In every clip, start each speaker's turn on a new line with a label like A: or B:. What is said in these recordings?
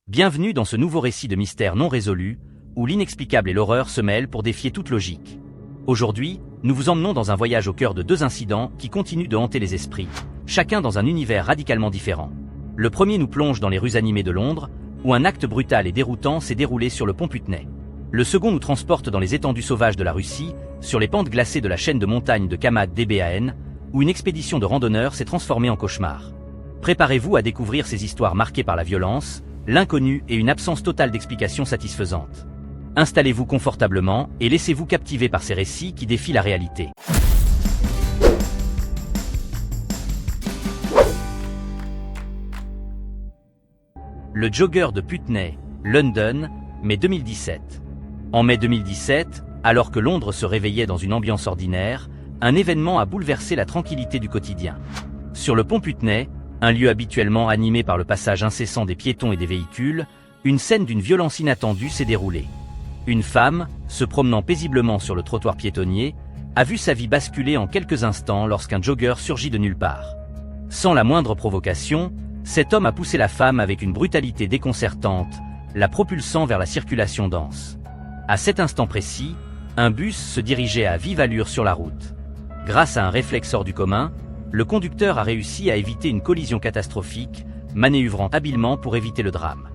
A: Bienvenue dans ce nouveau récit de mystère non résolu, où l'inexplicable et l'horreur se mêlent pour défier toute logique. Aujourd'hui, nous vous emmenons dans un voyage au cœur de deux incidents qui continuent de hanter les esprits, chacun dans un univers radicalement différent. Le premier nous plonge dans les rues animées de Londres, où un acte brutal et déroutant s'est déroulé sur le pont Putney. Le second nous transporte dans les étendues sauvages de la Russie, sur les pentes glacées de la chaîne de montagnes de Kamad-DBAN, où une expédition de randonneurs s'est transformée en cauchemar. Préparez-vous à découvrir ces histoires marquées par la violence, l'inconnu et une absence totale d'explication satisfaisante. Installez-vous confortablement et laissez-vous captiver par ces récits qui défient la réalité. Le jogger de Putney, London, mai 2017. En mai 2017, alors que Londres se réveillait dans une ambiance ordinaire, un événement a bouleversé la tranquillité du quotidien. Sur le pont Putney, un lieu habituellement animé par le passage incessant des piétons et des véhicules, une scène d'une violence inattendue s'est déroulée. Une femme, se promenant paisiblement sur le trottoir piétonnier, a vu sa vie basculer en quelques instants lorsqu'un jogger surgit de nulle part. Sans la moindre provocation, cet homme a poussé la femme avec une brutalité déconcertante, la propulsant vers la circulation dense. À cet instant précis, un bus se dirigeait à vive allure sur la route. Grâce à un réflexe hors du commun, le conducteur a réussi à éviter une collision catastrophique, manœuvrant habilement pour éviter le drame.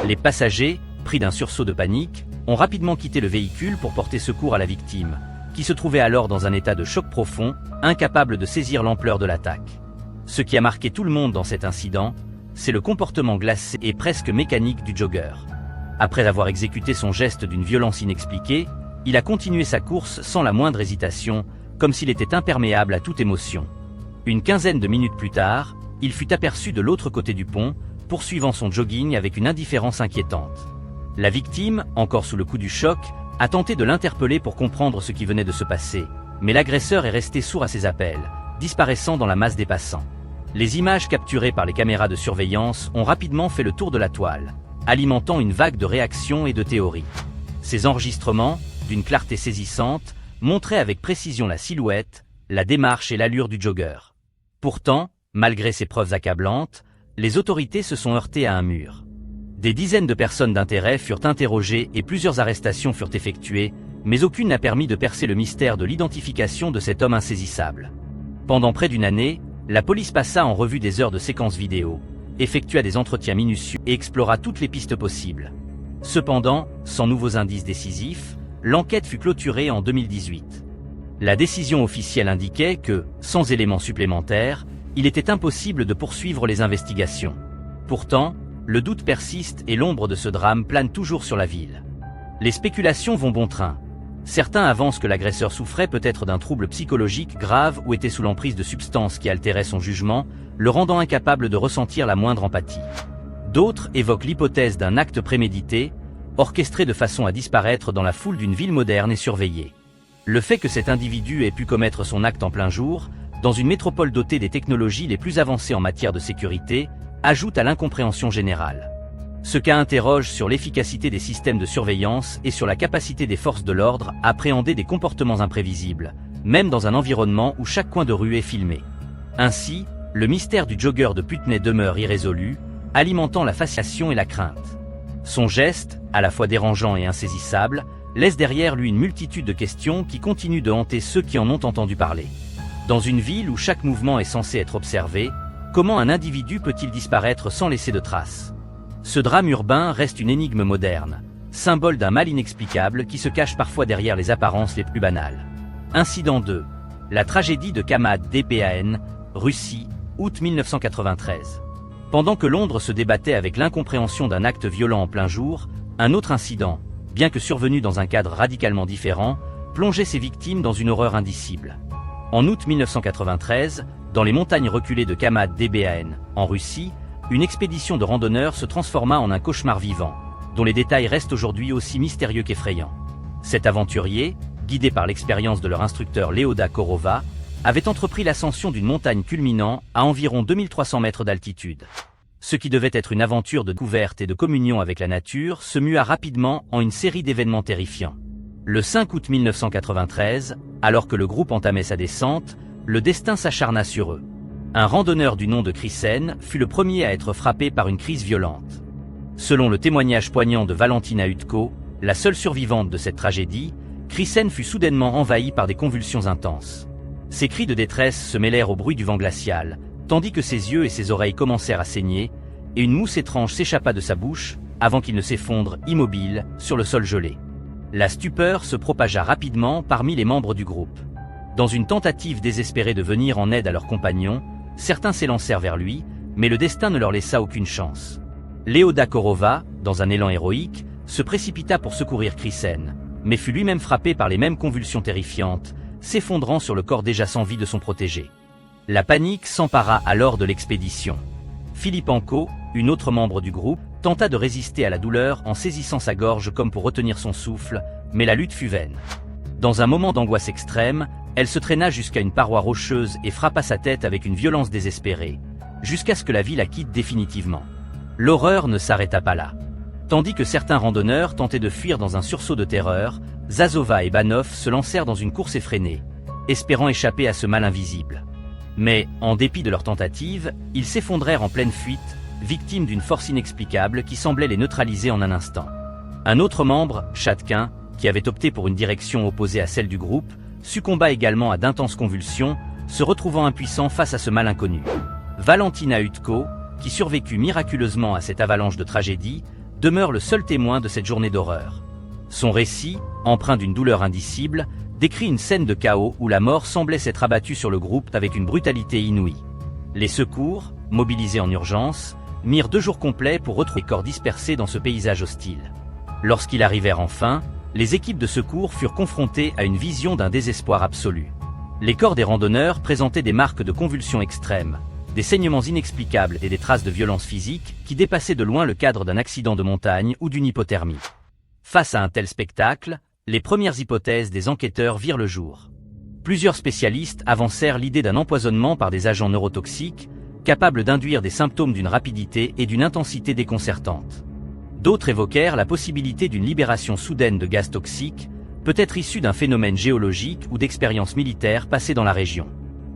A: Les passagers, pris d'un sursaut de panique, ont rapidement quitté le véhicule pour porter secours à la victime, qui se trouvait alors dans un état de choc profond, incapable de saisir l'ampleur de l'attaque. Ce qui a marqué tout le monde dans cet incident, c'est le comportement glacé et presque mécanique du jogger. Après avoir exécuté son geste d'une violence inexpliquée, il a continué sa course sans la moindre hésitation, comme s'il était imperméable à toute émotion. Une quinzaine de minutes plus tard, il fut aperçu de l'autre côté du pont, poursuivant son jogging avec une indifférence inquiétante. La victime, encore sous le coup du choc, a tenté de l'interpeller pour comprendre ce qui venait de se passer, mais l'agresseur est resté sourd à ses appels, disparaissant dans la masse des passants. Les images capturées par les caméras de surveillance ont rapidement fait le tour de la toile, alimentant une vague de réactions et de théories. Ces enregistrements, d'une clarté saisissante, montraient avec précision la silhouette, la démarche et l'allure du jogger. Pourtant, malgré ces preuves accablantes, les autorités se sont heurtées à un mur. Des dizaines de personnes d'intérêt furent interrogées et plusieurs arrestations furent effectuées, mais aucune n'a permis de percer le mystère de l'identification de cet homme insaisissable. Pendant près d'une année, la police passa en revue des heures de séquences vidéo, effectua des entretiens minutieux et explora toutes les pistes possibles. Cependant, sans nouveaux indices décisifs, l'enquête fut clôturée en 2018. La décision officielle indiquait que, sans éléments supplémentaires, il était impossible de poursuivre les investigations. Pourtant, le doute persiste et l'ombre de ce drame plane toujours sur la ville. Les spéculations vont bon train. Certains avancent que l'agresseur souffrait peut-être d'un trouble psychologique grave ou était sous l'emprise de substances qui altéraient son jugement, le rendant incapable de ressentir la moindre empathie. D'autres évoquent l'hypothèse d'un acte prémédité, orchestré de façon à disparaître dans la foule d'une ville moderne et surveillée. Le fait que cet individu ait pu commettre son acte en plein jour, dans une métropole dotée des technologies les plus avancées en matière de sécurité, ajoute à l'incompréhension générale. Ce cas interroge sur l'efficacité des systèmes de surveillance et sur la capacité des forces de l'ordre à appréhender des comportements imprévisibles, même dans un environnement où chaque coin de rue est filmé. Ainsi, le mystère du jogger de Putney demeure irrésolu, alimentant la fascination et la crainte. Son geste, à la fois dérangeant et insaisissable, laisse derrière lui une multitude de questions qui continuent de hanter ceux qui en ont entendu parler. Dans une ville où chaque mouvement est censé être observé, comment un individu peut-il disparaître sans laisser de traces ? Ce drame urbain reste une énigme moderne, symbole d'un mal inexplicable qui se cache parfois derrière les apparences les plus banales. Incident 2. La tragédie de Kamad-DBAN, Russie, août 1993. Pendant que Londres se débattait avec l'incompréhension d'un acte violent en plein jour, un autre incident, bien que survenu dans un cadre radicalement différent, plongeait ses victimes dans une horreur indicible. En août 1993, dans les montagnes reculées de Kamad-DBAN, en Russie, une expédition de randonneurs se transforma en un cauchemar vivant, dont les détails restent aujourd'hui aussi mystérieux qu'effrayants. Cet aventurier, guidé par l'expérience de leur instructeur Leoda Korova, avait entrepris l'ascension d'une montagne culminant à environ 2300 mètres d'altitude. Ce qui devait être une aventure de découverte et de communion avec la nature se mua rapidement en une série d'événements terrifiants. Le 5 août 1993, alors que le groupe entamait sa descente, le destin s'acharna sur eux. Un randonneur du nom de Chrisen fut le premier à être frappé par une crise violente. Selon le témoignage poignant de Valentina Utko, la seule survivante de cette tragédie, Chrysen fut soudainement envahie par des convulsions intenses. Ses cris de détresse se mêlèrent au bruit du vent glacial, tandis que ses yeux et ses oreilles commencèrent à saigner, et une mousse étrange s'échappa de sa bouche, avant qu'il ne s'effondre, immobile, sur le sol gelé. La stupeur se propagea rapidement parmi les membres du groupe. Dans une tentative désespérée de venir en aide à leurs compagnons, certains s'élancèrent vers lui, mais le destin ne leur laissa aucune chance. Leoda Korova, dans un élan héroïque, se précipita pour secourir Chrysen, mais fut lui-même frappé par les mêmes convulsions terrifiantes, s'effondrant sur le corps déjà sans vie de son protégé. La panique s'empara alors de l'expédition. Filipenko, une autre membre du groupe, tenta de résister à la douleur en saisissant sa gorge comme pour retenir son souffle, mais la lutte fut vaine. Dans un moment d'angoisse extrême, elle se traîna jusqu'à une paroi rocheuse et frappa sa tête avec une violence désespérée, jusqu'à ce que la vie la quitte définitivement. L'horreur ne s'arrêta pas là. Tandis que certains randonneurs tentaient de fuir dans un sursaut de terreur, Zazova et Banov se lancèrent dans une course effrénée, espérant échapper à ce mal invisible. Mais, en dépit de leurs tentatives, ils s'effondrèrent en pleine fuite, victimes d'une force inexplicable qui semblait les neutraliser en un instant. Un autre membre, Chatkin, qui avait opté pour une direction opposée à celle du groupe, succomba également à d'intenses convulsions, se retrouvant impuissant face à ce mal inconnu. Valentina Utko, qui survécut miraculeusement à cette avalanche de tragédie, demeure le seul témoin de cette journée d'horreur. Son récit, empreint d'une douleur indicible, décrit une scène de chaos où la mort semblait s'être abattue sur le groupe avec une brutalité inouïe. Les secours, mobilisés en urgence, mirent 2 jours complets pour retrouver les corps dispersés dans ce paysage hostile. Lorsqu'ils arrivèrent enfin, les équipes de secours furent confrontées à une vision d'un désespoir absolu. Les corps des randonneurs présentaient des marques de convulsions extrêmes, des saignements inexplicables et des traces de violence physique qui dépassaient de loin le cadre d'un accident de montagne ou d'une hypothermie. Face à un tel spectacle, les premières hypothèses des enquêteurs virent le jour. Plusieurs spécialistes avancèrent l'idée d'un empoisonnement par des agents neurotoxiques, capables d'induire des symptômes d'une rapidité et d'une intensité déconcertantes. D'autres évoquèrent la possibilité d'une libération soudaine de gaz toxiques, peut-être issue d'un phénomène géologique ou d'expériences militaires passées dans la région.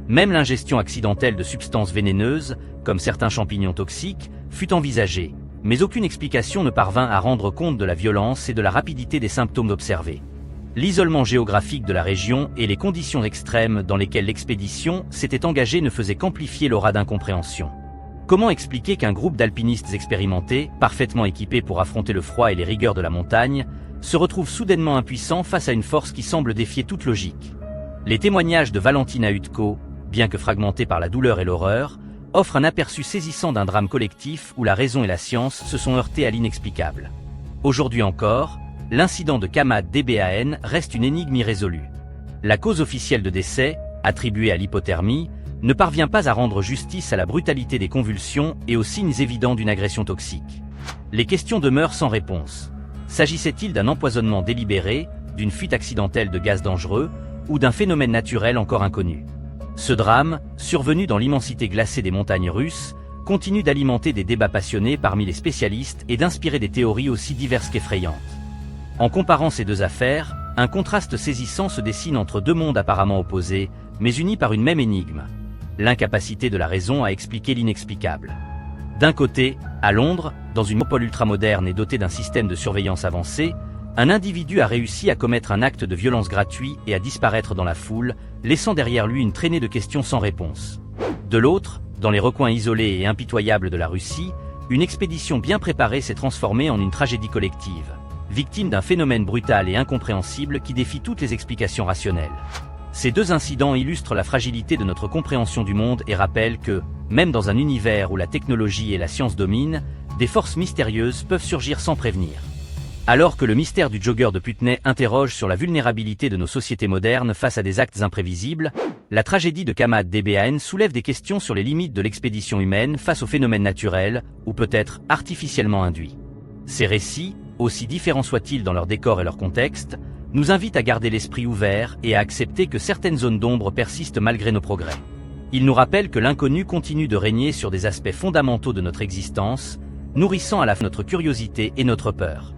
A: Même l'ingestion accidentelle de substances vénéneuses, comme certains champignons toxiques, fut envisagée, mais aucune explication ne parvint à rendre compte de la violence et de la rapidité des symptômes observés. L'isolement géographique de la région et les conditions extrêmes dans lesquelles l'expédition s'était engagée ne faisaient qu'amplifier l'aura d'incompréhension. Comment expliquer qu'un groupe d'alpinistes expérimentés, parfaitement équipés pour affronter le froid et les rigueurs de la montagne, se retrouve soudainement impuissant face à une force qui semble défier toute logique? Les témoignages de Valentina Utko, bien que fragmentés par la douleur et l'horreur, offrent un aperçu saisissant d'un drame collectif où la raison et la science se sont heurtées à l'inexplicable. Aujourd'hui encore, l'incident de Kamad DBAN reste une énigme irrésolue. La cause officielle de décès, attribuée à l'hypothermie, ne parvient pas à rendre justice à la brutalité des convulsions et aux signes évidents d'une agression toxique. Les questions demeurent sans réponse. S'agissait-il d'un empoisonnement délibéré, d'une fuite accidentelle de gaz dangereux, ou d'un phénomène naturel encore inconnu? Ce drame, survenu dans l'immensité glacée des montagnes russes, continue d'alimenter des débats passionnés parmi les spécialistes et d'inspirer des théories aussi diverses qu'effrayantes. En comparant ces 2 affaires, un contraste saisissant se dessine entre 2 mondes apparemment opposés, mais unis par une même énigme: l'incapacité de la raison à expliquer l'inexplicable. D'un côté, à Londres, dans une métropole ultramoderne et dotée d'un système de surveillance avancé, un individu a réussi à commettre un acte de violence gratuit et à disparaître dans la foule, laissant derrière lui une traînée de questions sans réponse. De l'autre, dans les recoins isolés et impitoyables de la Russie, une expédition bien préparée s'est transformée en une tragédie collective, victime d'un phénomène brutal et incompréhensible qui défie toutes les explications rationnelles. Ces 2 incidents illustrent la fragilité de notre compréhension du monde et rappellent que, même dans un univers où la technologie et la science dominent, des forces mystérieuses peuvent surgir sans prévenir. Alors que le mystère du jogger de Putney interroge sur la vulnérabilité de nos sociétés modernes face à des actes imprévisibles, la tragédie de Kamad DBAN soulève des questions sur les limites de l'expédition humaine face aux phénomènes naturels, ou peut-être artificiellement induits. Ces récits, aussi différents soient-ils dans leur décor et leur contexte, nous invitent à garder l'esprit ouvert et à accepter que certaines zones d'ombre persistent malgré nos progrès. Ils nous rappellent que l'inconnu continue de régner sur des aspects fondamentaux de notre existence, nourrissant à la fois notre curiosité et notre peur.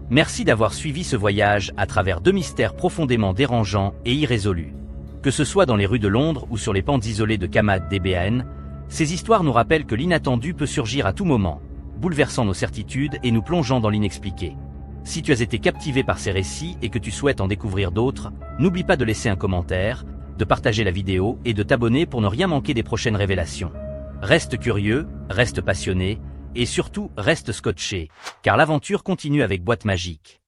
A: Merci d'avoir suivi ce voyage à travers 2 mystères profondément dérangeants et irrésolus. Que ce soit dans les rues de Londres ou sur les pentes isolées de Kamad DBAN, ces histoires nous rappellent que l'inattendu peut surgir à tout moment, bouleversant nos certitudes et nous plongeant dans l'inexpliqué. Si tu as été captivé par ces récits et que tu souhaites en découvrir d'autres, n'oublie pas de laisser un commentaire, de partager la vidéo et de t'abonner pour ne rien manquer des prochaines révélations. Reste curieux, reste passionné, et surtout reste scotché, car l'aventure continue avec Boîte Magique.